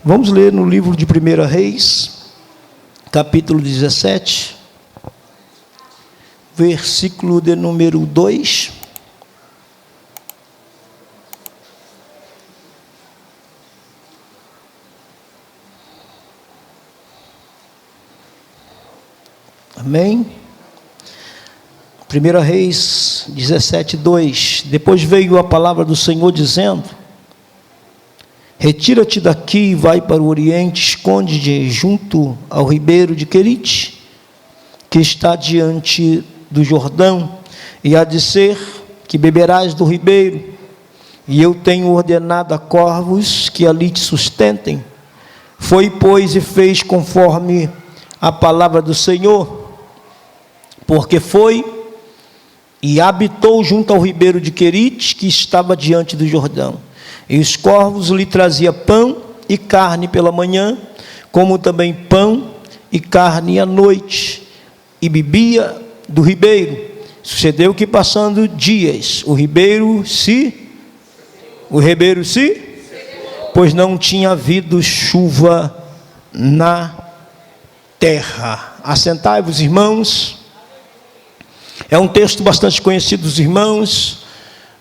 Vamos ler no livro de 1 Reis, capítulo 17, versículo de número 2. Amém? 1 Reis 17, 2. Depois veio a palavra do Senhor dizendo: retira-te daqui e vai para o oriente, esconde-te junto ao ribeiro de Querite, que está diante do Jordão, e há de ser que beberás do ribeiro, e eu tenho ordenado a corvos que ali te sustentem. Foi, pois, e fez conforme a palavra do Senhor, porque foi e habitou junto ao ribeiro de Querite, que estava diante do Jordão. E os corvos lhe traziam pão e carne pela manhã, como também pão e carne à noite, e bebia do ribeiro. Sucedeu que, passando dias, o ribeiro se, pois não tinha havido chuva na terra. Assentai-vos, irmãos. É um texto bastante conhecido dos irmãos.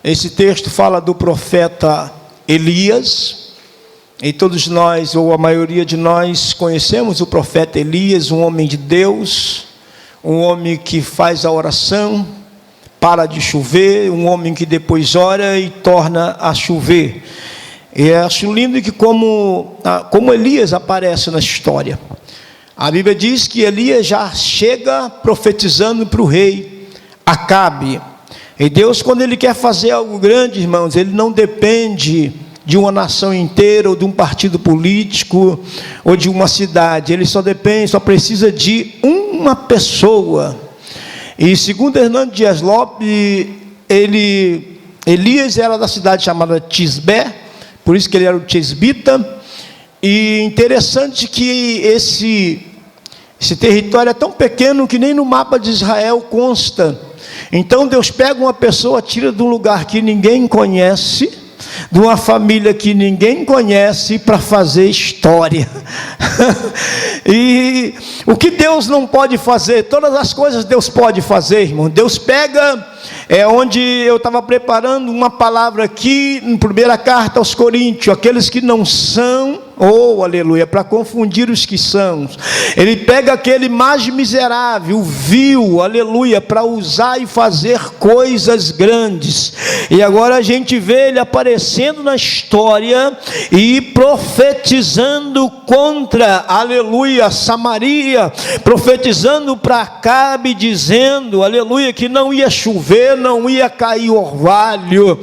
Esse texto fala do profeta Elias, e todos nós, ou a maioria de nós, conhecemos o profeta Elias, um homem de Deus, um homem que faz a oração, para de chover, um homem que depois ora e torna a chover. E acho lindo que como Elias aparece na história. A Bíblia diz que Elias já chega profetizando para o rei Acabe. E Deus, quando Ele quer fazer algo grande, irmãos, Ele não depende de uma nação inteira, ou de um partido político, ou de uma cidade. Ele só precisa de uma pessoa. E segundo Hernando Dias Lopes, Elias era da cidade chamada Tisbé, por isso que ele era o tisbita. E interessante que esse território é tão pequeno que nem no mapa de Israel consta. Então Deus pega uma pessoa, tira de um lugar que ninguém conhece, de uma família que ninguém conhece, para fazer história. E o que Deus não pode fazer, todas as coisas Deus pode fazer, irmão. Deus pega, onde eu estava preparando uma palavra aqui, na primeira carta aos Coríntios, aqueles que não são, aleluia, para confundir os que são. Ele pega aquele mais miserável, vil, aleluia, para usar e fazer coisas grandes. E agora a gente vê ele aparecendo na história e profetizando contra, aleluia, Samaria, profetizando para Acabe, dizendo, aleluia, que não ia chover, não ia cair orvalho.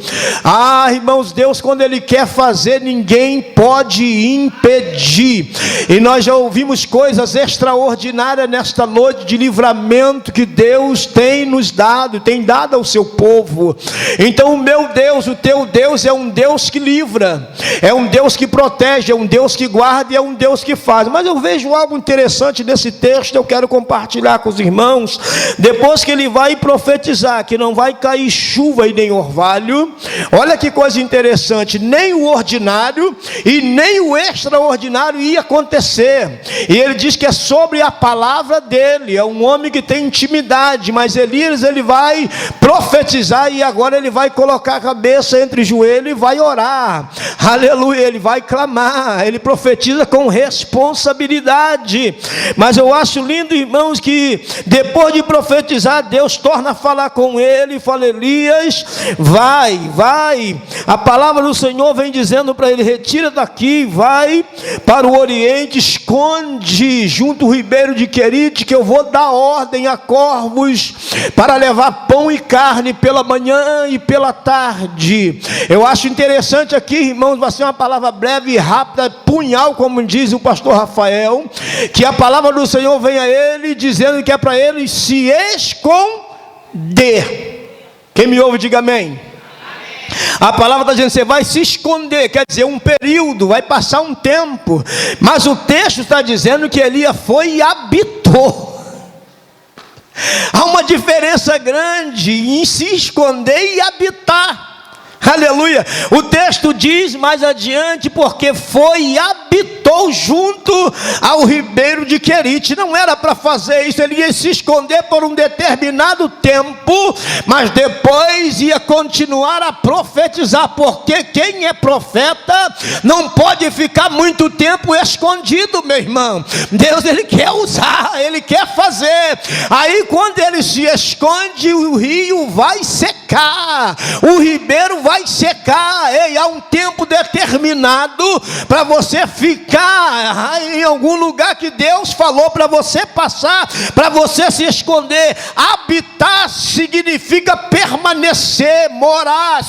Irmãos, Deus, quando Ele quer fazer, ninguém pode impedir. E nós já ouvimos coisas extraordinárias nesta noite de livramento que Deus tem nos dado, tem dado ao seu povo. Então o meu Deus, o teu Deus é um Deus que livra, é um Deus que protege, é um Deus que guarda e é um Deus que faz. Mas eu vejo algo interessante nesse texto, eu quero compartilhar com os irmãos. Depois que ele vai profetizar que não vai cair chuva e nem orvalho, olha que coisa interessante, nem o ordinário e nem o extraordinário ia acontecer. E ele diz que é sobre a palavra dele, é um homem que tem intimidade. Mas Elias, ele vai profetizar, e agora ele vai colocar a cabeça entre joelhos e vai orar, aleluia, ele vai clamar, ele profetiza com responsabilidade. Mas eu acho lindo, irmãos, que depois de profetizar, Deus torna a falar com ele e fala: Elias, vai, a palavra do Senhor vem dizendo para ele: retira daqui, vai para o oriente, esconde junto ao ribeiro de Querite, que eu vou dar ordem a corvos para levar pão e carne pela manhã e pela tarde. Eu acho interessante aqui, irmãos, vai ser uma palavra breve e rápida, punhal, como diz o pastor Rafael, que a palavra do Senhor vem a ele, dizendo que é para ele se esconder. Quem me ouve, diga amém. A palavra está dizendo: você vai se esconder, quer dizer, um período, vai passar um tempo. Mas o texto está dizendo que Elias foi e habitou. Há uma diferença grande em se esconder e habitar. Aleluia. O texto diz mais adiante, porque foi e habitou junto ao ribeiro de Querite. Não era para fazer isso, ele ia se esconder por um determinado tempo, mas depois ia continuar a profetizar, porque quem é profeta não pode ficar muito tempo escondido, meu irmão. Deus, ele quer usar, ele quer fazer. Aí quando ele se esconde, o rio vai secar, o ribeiro vai secar. Ei, há um tempo determinado para você ficar em algum lugar que Deus falou para você passar, para você se esconder. Habitar significa permanecer, morar,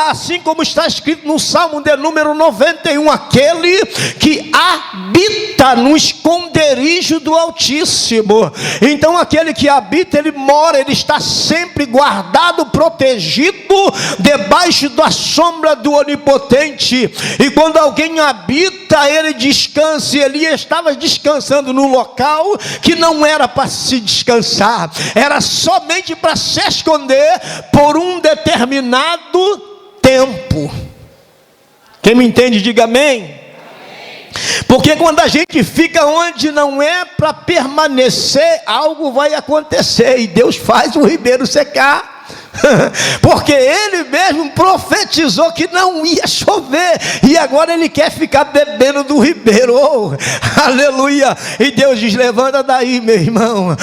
assim como está escrito no Salmo de número 91, aquele que habita no esconderijo do Altíssimo. Então aquele que habita, ele mora, ele está sempre guardado, protegido, debaixo da sombra do Onipotente. E quando alguém habita, ele descansa. E Elias estava descansando no local que não era para se descansar, era somente para se esconder por um determinado tempo. Quem me entende, diga amém. Porque quando a gente fica onde não é para permanecer, algo vai acontecer, e Deus faz o ribeiro secar. Porque ele mesmo profetizou que não ia chover, e agora ele quer ficar bebendo do ribeiro. Oh, aleluia. E Deus diz: levanta daí, meu irmão,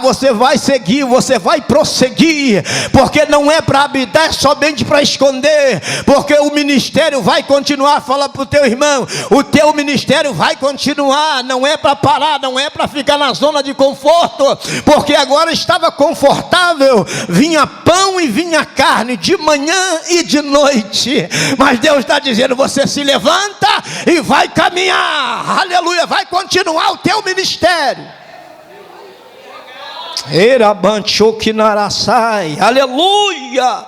você vai seguir, você vai prosseguir, porque não é para habitar, é somente para esconder, porque o ministério vai continuar. Fala para o teu irmão: o teu ministério vai continuar, não é para parar, não é para ficar na zona de conforto, porque agora estava confortável, vinha pão e vinha carne de manhã e de noite, mas Deus está dizendo: você se levanta e vai caminhar, aleluia, vai continuar o teu ministério. Aleluia.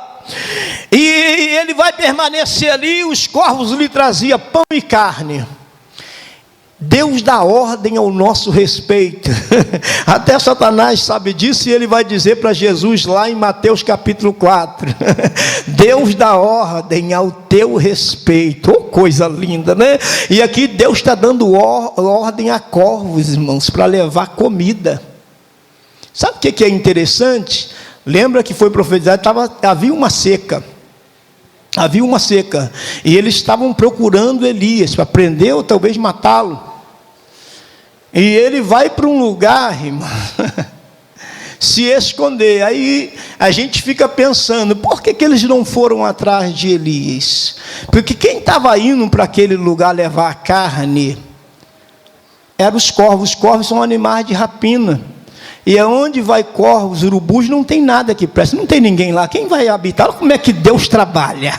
E ele vai permanecer ali. Os corvos lhe traziam pão e carne. Deus dá ordem ao nosso respeito. Até Satanás sabe disso, e ele vai dizer para Jesus lá em Mateus capítulo 4: Deus dá ordem ao teu respeito. Oh, coisa linda, né? E aqui Deus está dando ordem a corvos, irmãos, para levar comida. Sabe o que é interessante? Lembra que foi profetizado, havia uma seca. Havia uma seca, e eles estavam procurando Elias para prender ou talvez matá-lo. E ele vai para um lugar, irmão, se esconder. Aí a gente fica pensando: por que eles não foram atrás de Elias? Porque quem estava indo para aquele lugar levar a carne eram os corvos. Os corvos são animais de rapina, e aonde vai corvos, urubus, não tem nada que preste, não tem ninguém lá. Quem vai habitar? Olha como é que Deus trabalha.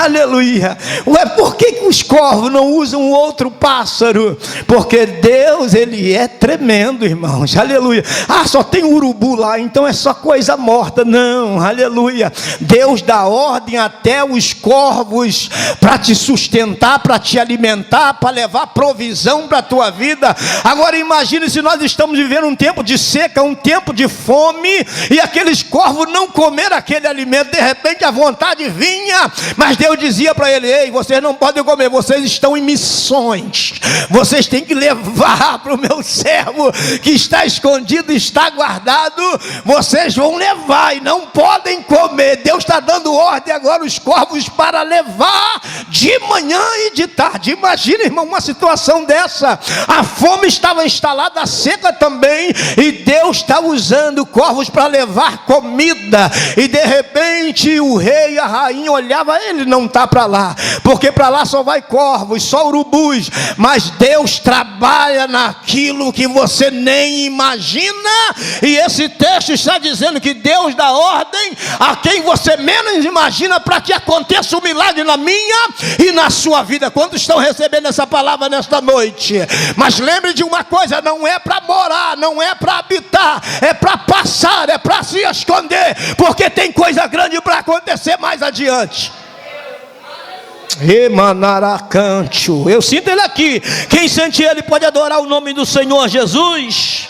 Aleluia. Ué, por que os corvos não usam outro pássaro? Porque Deus, ele é tremendo, irmãos. Aleluia. Só tem urubu lá, então é só coisa morta. Não, aleluia. Deus dá ordem até os corvos para te sustentar, para te alimentar, para levar provisão para a tua vida. Agora imagine se nós estamos vivendo um tempo de seca, um tempo de fome, e aqueles corvos não comeram aquele alimento. De repente a vontade vinha, mas Deus dizia para ele: ei, vocês não podem comer, vocês estão em missões, vocês têm que levar para o meu servo que está escondido, está guardado, vocês vão levar e não podem comer. Deus está dando ordem agora os corvos para levar de manhã e de tarde. Imagina, irmão, uma situação dessa. A fome estava instalada, a seca também, e Deus está usando corvos para levar comida. E de repente o rei e a rainha olhavam: ele não está para lá, porque para lá só vai corvos, só urubus. Mas Deus trabalha naquilo que você nem imagina, e esse texto está dizendo que Deus dá ordem a quem você menos imagina, para que aconteça um milagre na minha e na sua vida. Quantos estão recebendo essa palavra nesta noite? Mas lembre de uma coisa: não é para morar, não é para habitar, é para passar, é para se esconder, porque tem coisa grande para acontecer mais adiante. Emanaracancho, eu sinto ele aqui. Quem sente ele pode adorar o nome do Senhor Jesus.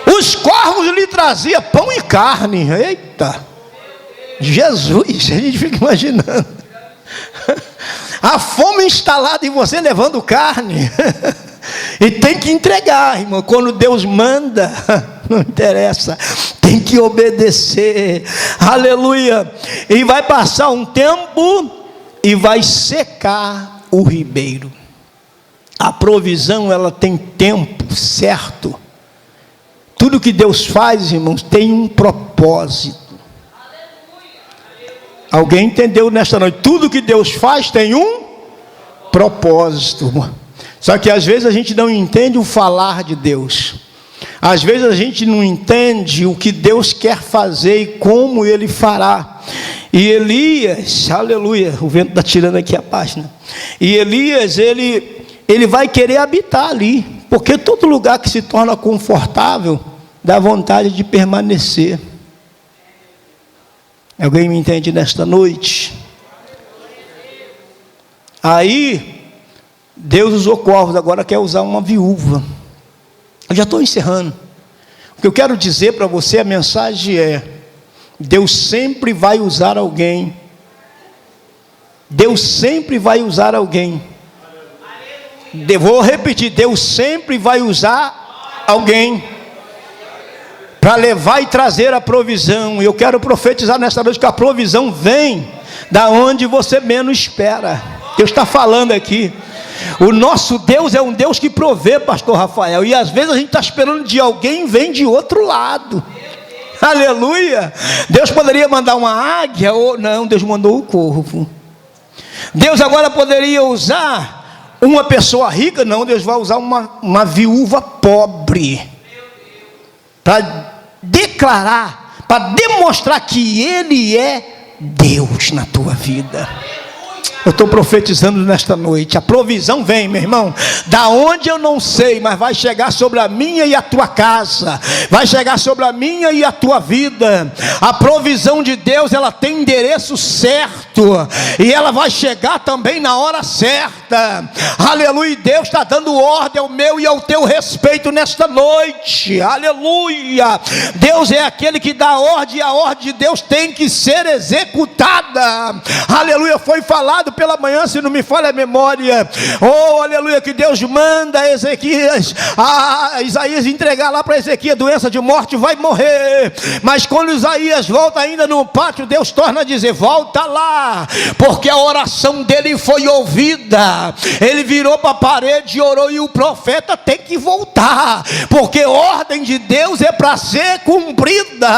Os corvos lhe traziam pão e carne. Eita! Jesus, a gente fica imaginando. A fome instalada em você levando carne. E tem que entregar, irmão. Quando Deus manda, não interessa, tem que obedecer. Aleluia. E vai passar um tempo e vai secar o ribeiro. A provisão, ela tem tempo certo. Tudo que Deus faz, irmãos, tem um propósito. Alguém entendeu nesta noite? Tudo que Deus faz tem um propósito. Só que às vezes a gente não entende o falar de Deus. Às vezes a gente não entende o que Deus quer fazer e como Ele fará. E Elias, aleluia, o vento está tirando aqui a página. E Elias, ele vai querer habitar ali, porque todo lugar que se torna confortável, dá vontade de permanecer. Alguém me entende nesta noite? Aí, Deus usou corvos, agora quer usar uma viúva. Eu já estou encerrando. O que eu quero dizer para você, a mensagem é: Deus sempre vai usar alguém. Deus sempre vai usar alguém. Vou repetir, Deus sempre vai usar alguém para levar e trazer a provisão. E eu quero profetizar nesta noite que a provisão vem da onde você menos espera. Deus está falando aqui. O nosso Deus é um Deus que provê, pastor Rafael. E às vezes a gente está esperando de alguém, vem de outro lado. Aleluia. Deus poderia mandar uma águia, ou não, Deus mandou o corvo. Deus agora poderia usar uma pessoa rica, não, Deus vai usar uma viúva pobre, para declarar, para demonstrar que Ele é Deus na tua vida. Eu estou profetizando nesta noite, a provisão vem, meu irmão, da onde eu não sei, mas vai chegar sobre a minha e a tua casa, vai chegar sobre a minha e a tua vida. A provisão de Deus, ela tem endereço certo, e ela vai chegar também na hora certa. Aleluia. Deus está dando ordem ao meu e ao teu respeito nesta noite. Aleluia. Deus é aquele que dá ordem, e a ordem de Deus tem que ser executada. Aleluia. Foi falado pela manhã, se não me falha a memória, oh aleluia, que Deus manda Isaías entregar lá para Ezequias doença de morte, vai morrer. Mas quando Isaías volta ainda no pátio, Deus torna a dizer: volta lá, porque a oração dele foi ouvida. Ele virou para a parede e orou, e o profeta tem que voltar, porque ordem de Deus é para ser cumprida.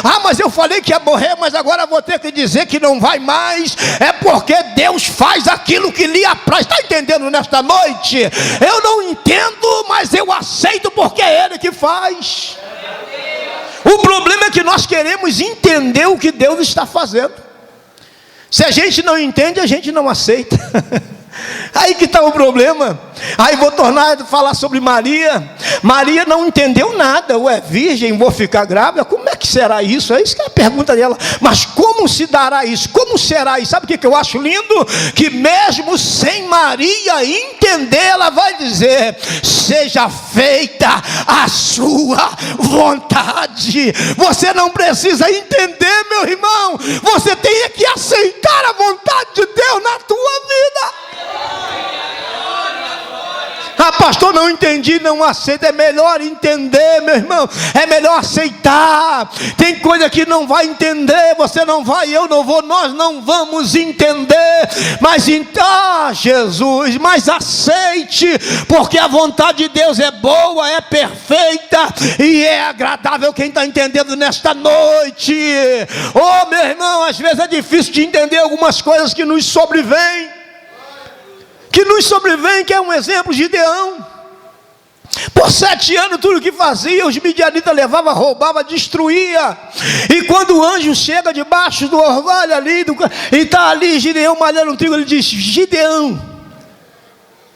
Ah, mas eu falei que ia morrer, mas agora vou ter que dizer que não vai mais. É porque Deus faz aquilo que lhe apraz. Está entendendo nesta noite? Eu não entendo, mas eu aceito, porque é Ele que faz. O problema é que nós queremos entender o que Deus está fazendo. Se a gente não entende, a gente não aceita. Aí que está o problema. Aí vou tornar a falar sobre Maria. Maria não entendeu nada. Ué, virgem, vou ficar grávida? Como é que será isso? É isso que é a pergunta dela. Mas como se dará isso? Como será isso? Sabe o que eu acho lindo? Que mesmo sem Maria entender, ela vai dizer: seja feita a sua vontade. Você não precisa entender, meu irmão. Você tem que aceitar a vontade de Deus na tua vida. Ah, pastor, não entendi, não aceito. É melhor entender, meu irmão. É melhor aceitar. Tem coisa que não vai entender, você não vai, eu não vou, nós não vamos entender. Mas então, Jesus, mas aceite, porque a vontade de Deus é boa, é perfeita e é agradável. Quem está entendendo nesta noite? Oh, meu irmão, às vezes é difícil de entender algumas coisas que nos sobrevêm. Que é um exemplo, Gideão. Por 7 anos tudo que fazia, os midianitas levavam, roubavam, destruía. E quando o anjo chega debaixo do orvalho ali, e está ali Gideão malhando um trigo, ele diz: Gideão,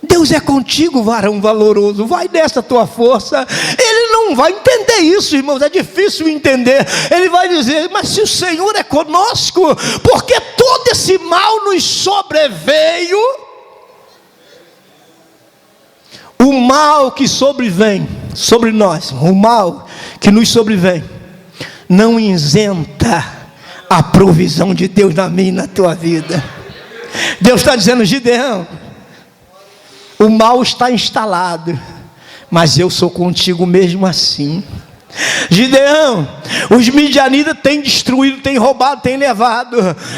Deus é contigo, varão valoroso, vai nessa tua força. Ele não vai entender isso, irmãos, é difícil entender. Ele vai dizer: mas se o Senhor é conosco, porque todo esse mal nos sobreveio. O mal que sobrevém sobre nós, o mal que nos sobrevém, não isenta a provisão de Deus na minha e na tua vida. Deus está dizendo: Gideão, o mal está instalado, mas eu sou contigo mesmo assim. Gideão, os midianitas têm destruído, têm roubado, têm levado,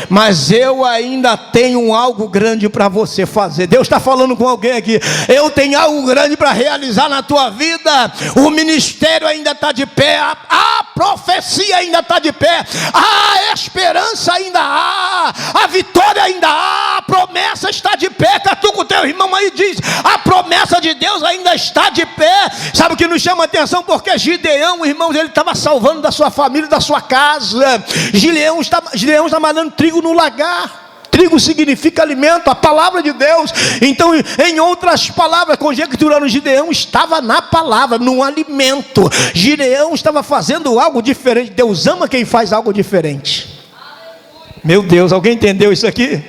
mas eu ainda tenho algo grande para você fazer. Deus está falando com alguém aqui: eu tenho algo grande para realizar na tua vida. O ministério ainda está de pé, a profecia ainda está de pé, a esperança ainda há, a vitória ainda há, a promessa está de pé. Catuca o teu irmão aí, diz: a promessa de Deus ainda está de pé. Sabe o que nos chama a atenção? Porque Gideão, irmãos, ele estava salvando da sua família, da sua casa. Gideão está malhando trigo no lagar. Trigo significa alimento, a palavra de Deus. Então, em outras palavras, conjecturando, Gideão estava na palavra, no alimento. Gideão estava fazendo algo diferente. Deus ama quem faz algo diferente. Meu Deus, alguém entendeu isso aqui?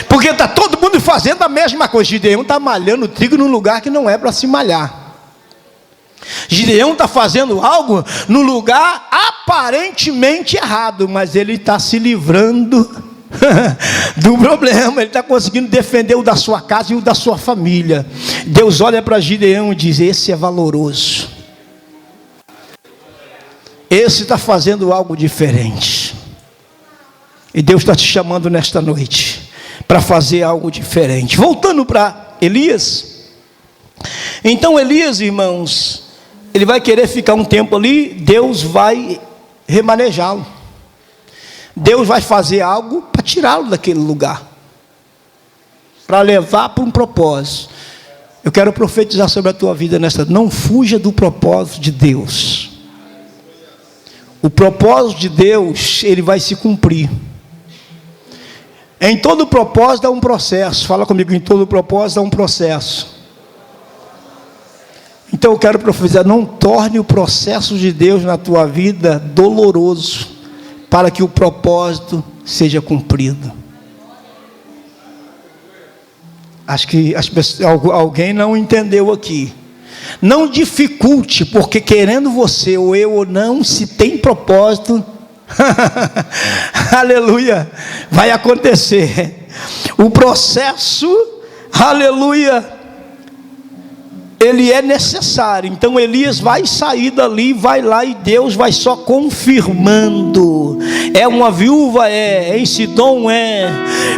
Porque está todo mundo fazendo a mesma coisa. Gideão está malhando trigo num lugar que não é para se malhar. Gideão está fazendo algo no lugar aparentemente errado, mas ele está se livrando do problema. Ele está conseguindo defender o da sua casa e o da sua família. Deus olha para Gideão e diz: esse é valoroso, esse está fazendo algo diferente. E Deus está te chamando nesta noite para fazer algo diferente. Voltando para Elias. Então Elias, irmãos, ele vai querer ficar um tempo ali. Deus vai remanejá-lo. Deus vai fazer algo para tirá-lo daquele lugar, para levar para um propósito. Eu quero profetizar sobre a tua vida nesta: não fuja do propósito de Deus. O propósito de Deus, ele vai se cumprir. Em todo propósito há um processo. Fala comigo: em todo propósito há um processo. Então eu quero profetizar: não torne o processo de Deus na tua vida doloroso, para que o propósito seja cumprido. Acho que alguém não entendeu aqui. Não dificulte, porque querendo você ou eu ou não, se tem propósito, aleluia, vai acontecer. O processo, aleluia, ele é necessário. Então Elias vai sair dali, vai lá, e Deus vai só confirmando. É uma viúva? É. Em Sidom? É.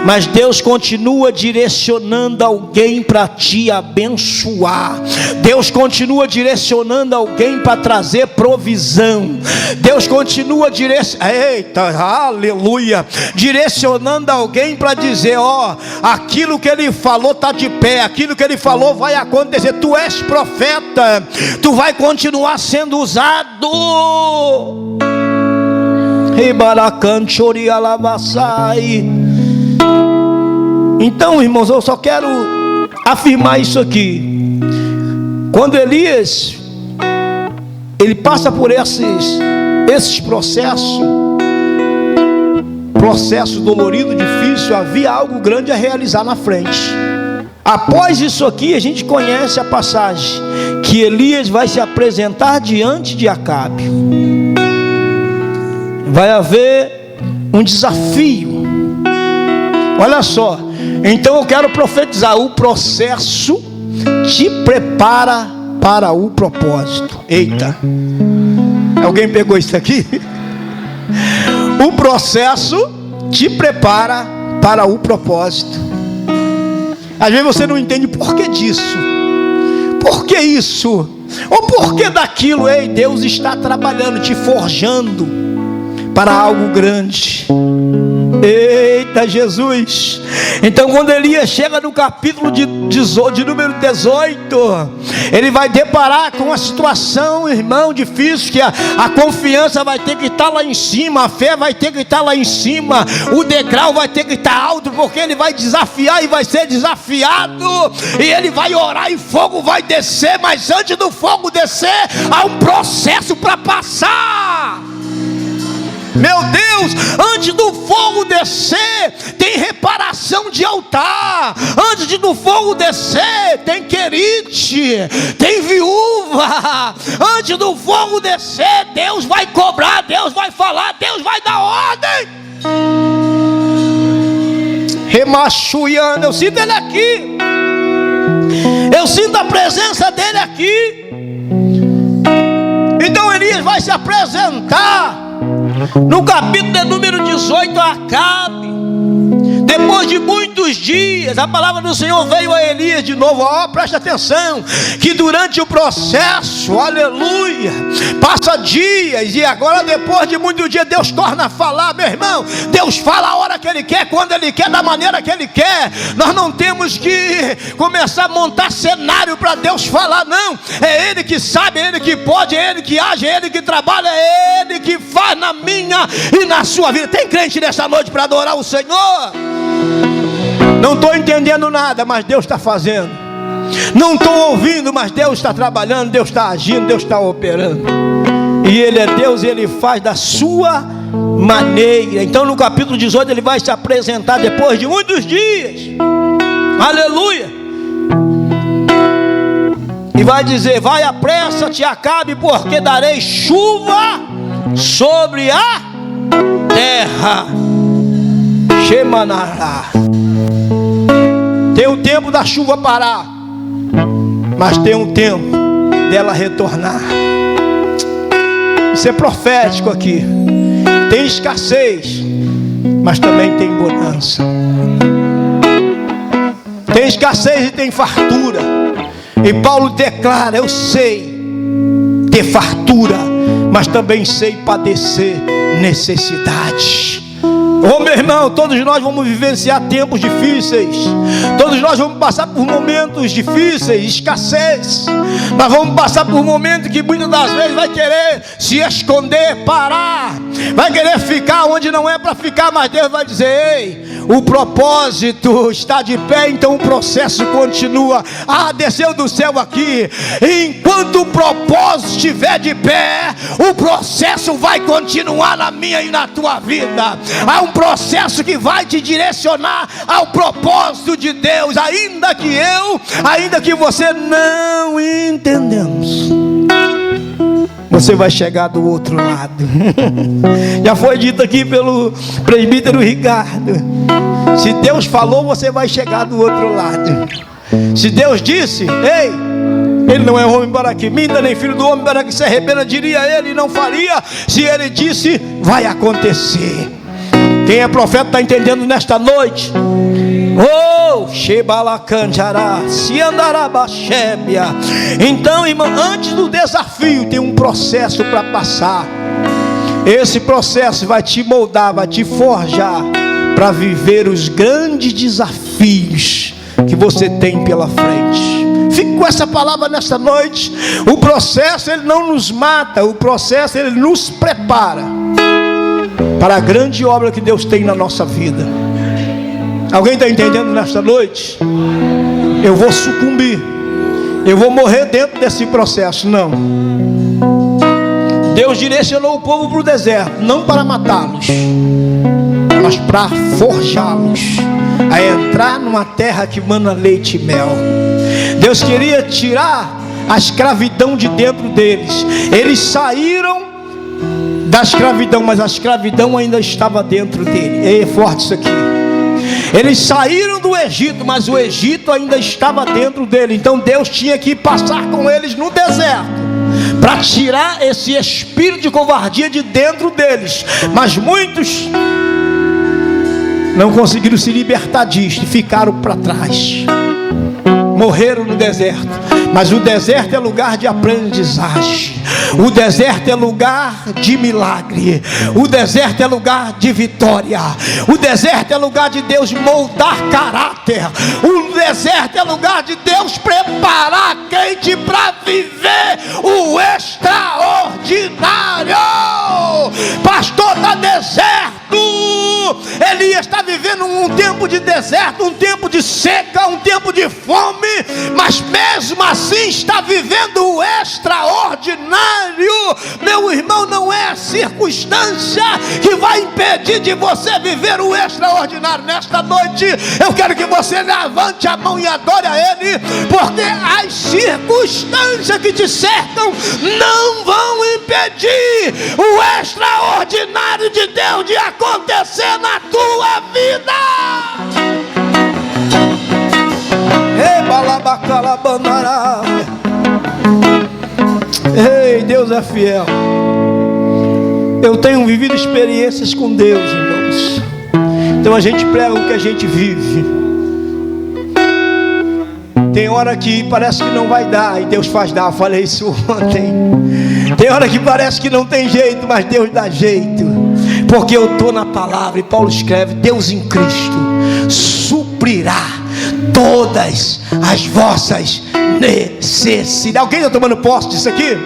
Mas Deus continua direcionando alguém para te abençoar. Deus continua direcionando alguém para trazer provisão. Deus continua direcionando alguém para dizer: ó, aquilo que Ele falou está de pé, aquilo que Ele falou vai acontecer. Tu és profeta, tu vai continuar sendo usado. Então, irmãos, eu só quero afirmar isso aqui. Quando Elias ele passa por esses processos dolorido, difícil, havia algo grande a realizar na frente. Após isso aqui, a gente conhece a passagem que Elias vai se apresentar diante de Acabe. Vai haver um desafio. Olha só. Então eu quero profetizar: o processo te prepara para o propósito. Eita, alguém pegou isso aqui? O processo te prepara para o propósito. Às vezes você não entende por que disso, por que isso, ou por que daquilo. Ei, Deus está trabalhando, te forjando para algo grande. Eita Jesus! Então quando Elias chega no capítulo de número 18, ele vai deparar com uma situação, irmão, difícil, que a confiança vai ter que estar lá em cima, a fé vai ter que estar lá em cima, o degrau vai ter que estar alto, porque ele vai desafiar e vai ser desafiado, e ele vai orar e fogo vai descer. Mas antes do fogo descer, há um processo para passar. Meu Deus, antes do fogo descer, tem reparação de altar. Antes do fogo descer, tem querite, tem viúva. Antes do fogo descer, Deus vai cobrar, Deus vai falar, Deus vai dar ordem. Remachuiando, eu sinto Ele aqui. Eu sinto a presença dele aqui. Então Elias vai se apresentar no capítulo de número 18 a Acabe. Depois de muitos dias, a palavra do Senhor veio a Elias de novo. Presta atenção, que durante o processo, aleluia, passa dias, e agora depois de muitos dias Deus torna a falar. Meu irmão, Deus fala a hora que Ele quer, quando Ele quer, da maneira que Ele quer. Nós não temos que começar a montar cenário para Deus falar, não. É Ele que sabe, é Ele que pode, é Ele que age, é Ele que trabalha, é Ele que faz na minha e na sua vida. Tem crente nessa noite para adorar o Senhor? Não estou entendendo nada, mas Deus está fazendo. Não estou ouvindo, mas Deus está trabalhando, Deus está agindo, Deus está operando. E Ele é Deus e Ele faz da sua maneira. Então no capítulo 18 Ele vai se apresentar depois de muitos dias. Aleluia. E vai dizer: vai, apressa-te, Acabe, porque darei chuva sobre a terra. Shemanará. Tem o tempo da chuva parar, mas tem um tempo dela retornar. Isso é profético aqui. Tem escassez, mas também tem bonança. Tem escassez e tem fartura. E Paulo declara: eu sei ter fartura, mas também sei padecer necessidade. Oh, meu irmão, todos nós vamos vivenciar tempos difíceis. Todos nós vamos passar por momentos difíceis, escassez. Nós vamos passar por momentos que muitas das vezes vai querer se esconder, parar, vai querer ficar onde não é para ficar. Mas Deus vai dizer: ei, o propósito está de pé, então o processo continua. Desceu do céu aqui. Enquanto o propósito estiver de pé, o processo vai continuar na minha e na tua vida. Há um processo que vai te direcionar ao propósito de Deus, ainda que você não entendemos. Você vai chegar do outro lado. Já foi dito aqui pelo presbítero Ricardo: se Deus falou, você vai chegar do outro lado. Se Deus disse, ei, Ele não é homem para que minta, nem filho do homem para que se arrependa, diria Ele, e não faria. Se Ele disse, vai acontecer. Quem é profeta está entendendo nesta noite? Oh, Shebalacanjará, se andará Bachébia. Então, irmão, antes do desafio tem um processo para passar. Esse processo vai te moldar, vai te forjar para viver os grandes desafios que você tem pela frente. Fique com essa palavra nesta noite. O processo, ele não nos mata. O processo, ele nos prepara para a grande obra que Deus tem na nossa vida. Alguém está entendendo nesta noite? Eu vou sucumbir, eu vou morrer dentro desse processo? Não. Deus direcionou o povo para o deserto, não para matá-los, mas para forjá-los a entrar numa terra que mana leite e mel. Deus queria tirar a escravidão de dentro deles. Eles saíram da escravidão, mas a escravidão ainda estava dentro dele. É forte isso aqui. Eles saíram do Egito, mas o Egito ainda estava dentro dele. Então Deus tinha que passar com eles no deserto para tirar esse espírito de covardia de dentro deles. Mas muitos não conseguiram se libertar disso e ficaram para trás. Morreram no deserto. Mas o deserto é lugar de aprendizagem. O deserto é lugar de milagre. O deserto é lugar de vitória. O deserto é lugar de Deus moldar caráter. O deserto é lugar de Deus preparar a crente para viver o extraordinário. Pastor, está deserto. Elias está vivendo um tempo de deserto, um tempo de seca, um tempo de fome, mas mesmo assim está vivendo o extraordinário. Meu irmão, não é a circunstância que vai impedir de você viver o extraordinário. Nesta noite eu quero que você levante a mão e adore a Ele, porque as circunstâncias que te cercam não vão impedir o extraordinário de Deus de acontecer na tua vida. calabandará. Ei, Deus é fiel. Eu tenho vivido experiências com Deus, irmãos. Então a gente prega o que a gente vive. Tem hora que parece que não vai dar e Deus faz dar. Eu falei isso ontem. Tem hora que parece que não tem jeito, mas Deus dá jeito. Porque eu estou na palavra. E Paulo escreve: Deus em Cristo suprirá todas as vossas necessidades. Alguém está tomando posse disso aqui?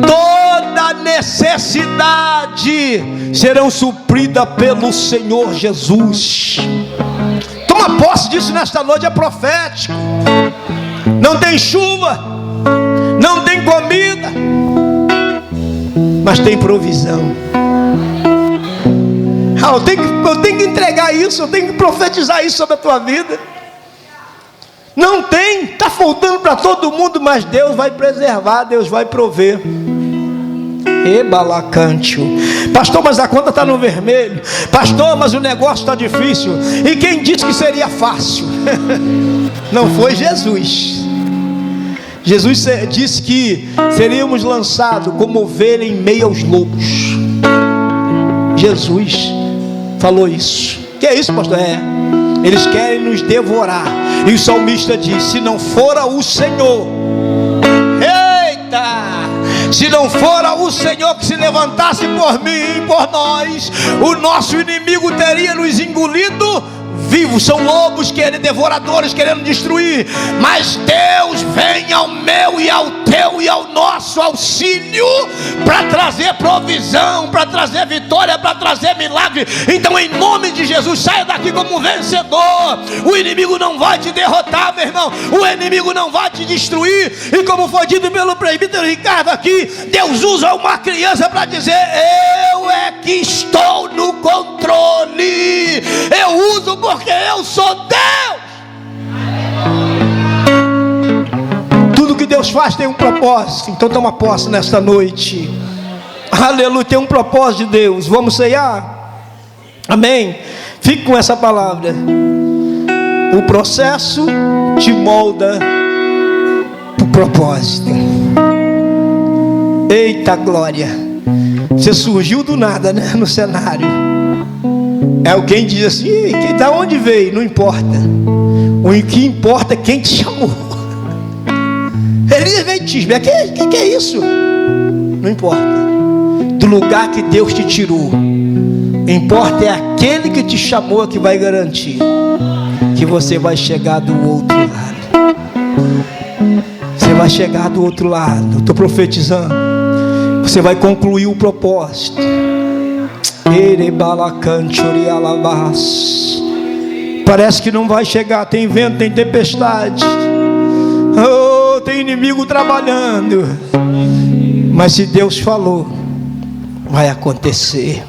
Toda necessidade serão supridas pelo Senhor Jesus. Toma posse disso nesta noite, é profético. Não tem chuva, não tem comida, mas tem provisão. Eu tenho que entregar isso, eu tenho que profetizar isso sobre a tua vida. Não tem, está faltando para todo mundo, mas Deus vai preservar, Deus vai prover. Ebalacantio. Pastor, mas a conta está no vermelho. Pastor, mas o negócio está difícil. E quem disse que seria fácil? Não foi Jesus. Jesus disse que seríamos lançados como ovelha em meio aos lobos. Jesus falou isso. Que é isso, pastor? Eles querem nos devorar. E o salmista diz: se não fora o Senhor, se não fora o Senhor que se levantasse por mim, por nós, o nosso inimigo teria nos engolido vivos. São lobos devoradores querendo destruir, mas Deus vem ao meu e ao teu e ao nosso auxílio para trazer provisão, para trazer vitória, para trazer milagre. Então, em nome de Jesus, saia daqui como um vencedor. O inimigo não vai te derrotar, meu irmão. O inimigo não vai te destruir. E como foi dito pelo presbítero Ricardo aqui, Deus usa uma criança para dizer: eu é que estou no controle. Eu uso porque eu sou Deus. Tudo que Deus faz tem um propósito. Então toma posse nesta noite. Aleluia, tem um propósito de Deus. Vamos ceiar? Amém? Fique com essa palavra. O processo te molda para o propósito. Eita glória. Você surgiu do nada, né, no cenário. É alguém diz assim: da onde veio? Não importa. O que importa é quem te chamou. Elias veio te dizer: que é isso? Não importa. Do lugar que Deus te tirou, importa é aquele que te chamou que vai garantir que você vai chegar do outro lado. Você vai chegar do outro lado. Estou profetizando. Você vai concluir o propósito. Parece que não vai chegar. Tem vento, tem tempestade, tem inimigo trabalhando, mas se Deus falou, vai acontecer.